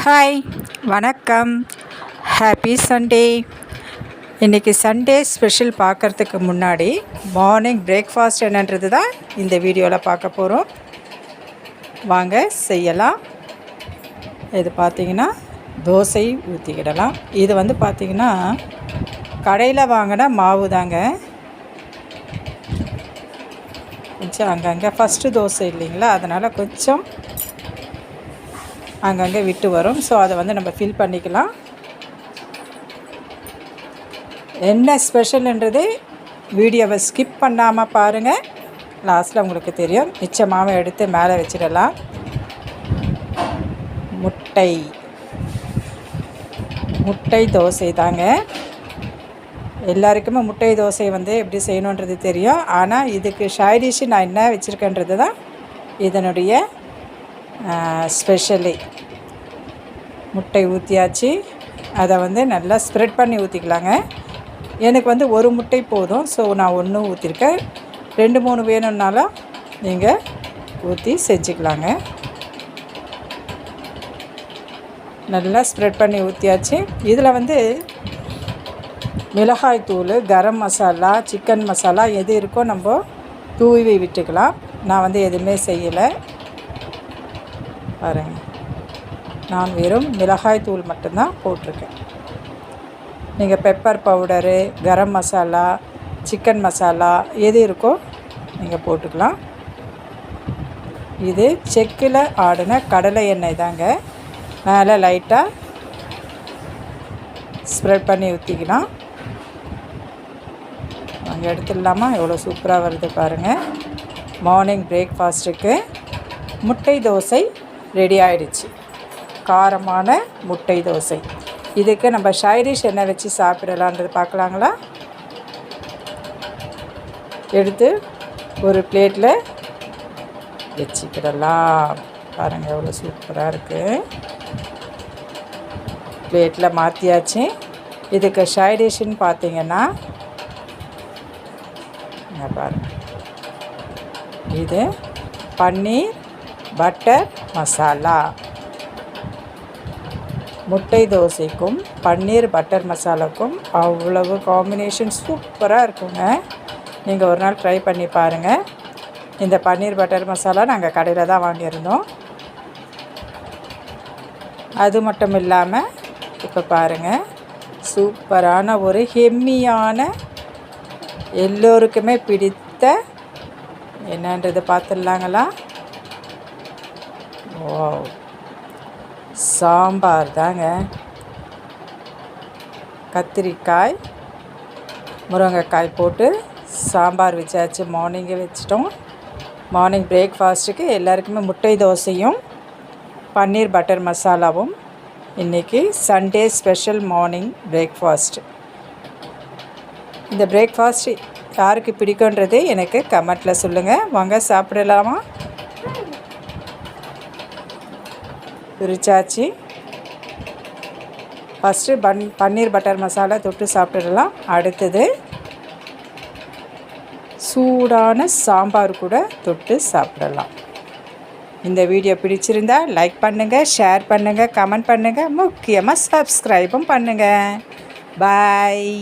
Hi, வணக்கம். Happy Sunday. இன்றைக்கி Sunday special பார்க்குறதுக்கு முன்னாடி மார்னிங் பிரேக்ஃபாஸ்ட் என்னன்றது தான் இந்த வீடியோவில் பார்க்க போகிறோம். வாங்க செய்யலாம். இது பார்த்திங்கன்னா தோசை ஊற்றிக்கிடலாம். இது பார்த்திங்கன்னா கடையில் வாங்கின மாவு தாங்க. கொஞ்சம் அங்கங்கே ஃபஸ்ட்டு தோசை இல்லைங்களா, அதனால் கொஞ்சம் அங்கங்கே விட்டு வரும். ஸோ அதை நம்ம ஃபில் பண்ணிக்கலாம். என்ன ஸ்பெஷல்ன்றது வீடியோவை ஸ்கிப் பண்ணாமல் பாருங்கள். லாஸ்ட்டில் உங்களுக்கு தெரியும். மிச்ச மாவை எடுத்து மேலே வச்சிடலாம். முட்டை தோசை தாங்க. எல்லாருக்குமே முட்டை தோசை எப்படி செய்யணுன்றது தெரியும். ஆனால் இதுக்கு சைடிஷ் நான் என்ன வச்சுருக்கேன்றது தான் இதனுடைய ஸ்பெஷலி. முட்டை ஊற்றியாச்சு. அதை நல்லா ஸ்ப்ரெட் பண்ணி ஊற்றிக்கலாங்க. எனக்கு ஒரு முட்டை போதும். ஸோ நான் 1 ஊற்றிருக்கேன். 2-3 வேணும்னாலும் நீங்கள் ஊற்றி செஞ்சுக்கலாங்க. நல்லா ஸ்ப்ரெட் பண்ணி ஊற்றியாச்சு. இதில் மிளகாய் தூள், கரம் மசாலா, சிக்கன் மசாலா எது இருக்கோ நம்ம தூவி விட்டுக்கலாம். நான் எதுவுமே செய்யலை பாருங்கள். நான் வெறும் மிளகாய் தூள் மட்டும்தான் போட்டிருக்கேன். நீங்கள் pepper powder, garam masala, chicken masala எது இருக்கோ நீங்கள் போட்டுக்கலாம். இது செக்கில் ஆடின கடலை எண்ணெய் தாங்க. மேலே லைட்டாக ஸ்ப்ரெட் பண்ணி ஊற்றிக்கலாம். நாங்கள் எடுத்துடலாமா? எவ்வளோ சூப்பராக வருது பாருங்கள். மார்னிங் பிரேக்ஃபாஸ்ட்டுக்கு முட்டை தோசை ரெடி ஆகிடுச்சு. காரமான முட்டை தோசை. இதுக்கு நம்ம சைடிஷ் என்ன வச்சு சாப்பிடலான்றது பார்க்கலாங்களா? எடுத்து ஒரு பிளேட்டில் வச்சுக்கிடலாம். பாருங்கள் எவ்வளோ சூப்பராக இருக்குது. பிளேட்டில் மாற்றியாச்சு. இதுக்கு சைடிஷ்ன்னு பார்த்தீங்கன்னா பாருங்கள், இது பன்னீர் பட்டர் மசாலா. முட்டை தோசைக்கும் பன்னீர் பட்டர் மசாலாக்கும் அவ்வளவு காம்பினேஷன் சூப்பராக இருக்குங்க. நீங்கள் ஒரு நாள் ட்ரை பண்ணி பாருங்கள். இந்த பன்னீர் பட்டர் மசாலா நாங்கள் கடையில் தான் வாங்கியிருந்தோம். அது மட்டும் இல்லாமல் இப்போ பாருங்கள், சூப்பரான ஒரு ஹெம்மியான எல்லோருக்குமே பிடித்த என்னன்றது பார்த்துடலாங்களா? சாம்பார் தாங்க. கத்திரிக்காய், முருங்கைக்காய் போட்டு சாம்பார் வச்சாச்சு. மார்னிங்கே வச்சிட்டோம். மார்னிங் பிரேக்ஃபாஸ்ட்டுக்கு எல்லாருக்குமே முட்டை தோசையும் பன்னீர் பட்டர் மசாலாவும் இன்றைக்கி சண்டே ஸ்பெஷல் மார்னிங் பிரேக்ஃபாஸ்ட். இந்த பிரேக்ஃபாஸ்ட் யாருக்கு பிடிக்குன்றது எனக்கு கமெண்ட்டில் சொல்லுங்கள். வாங்க சாப்பிடலாமா? பிரிச்சாச்சு. ஃபஸ்ட்டு பன்னீர் பட்டர் மசாலா தொட்டு சாப்பிட்டுடலாம். அடுத்தது சூடான சாம்பார் கூட தொட்டு சாப்பிடலாம். இந்த வீடியோ பிடிச்சிருந்தால் லைக் பண்ணுங்கள், ஷேர் பண்ணுங்கள், கமெண்ட் பண்ணுங்கள், முக்கியமாக சப்ஸ்கிரைபும் பண்ணுங்கள். பாய்.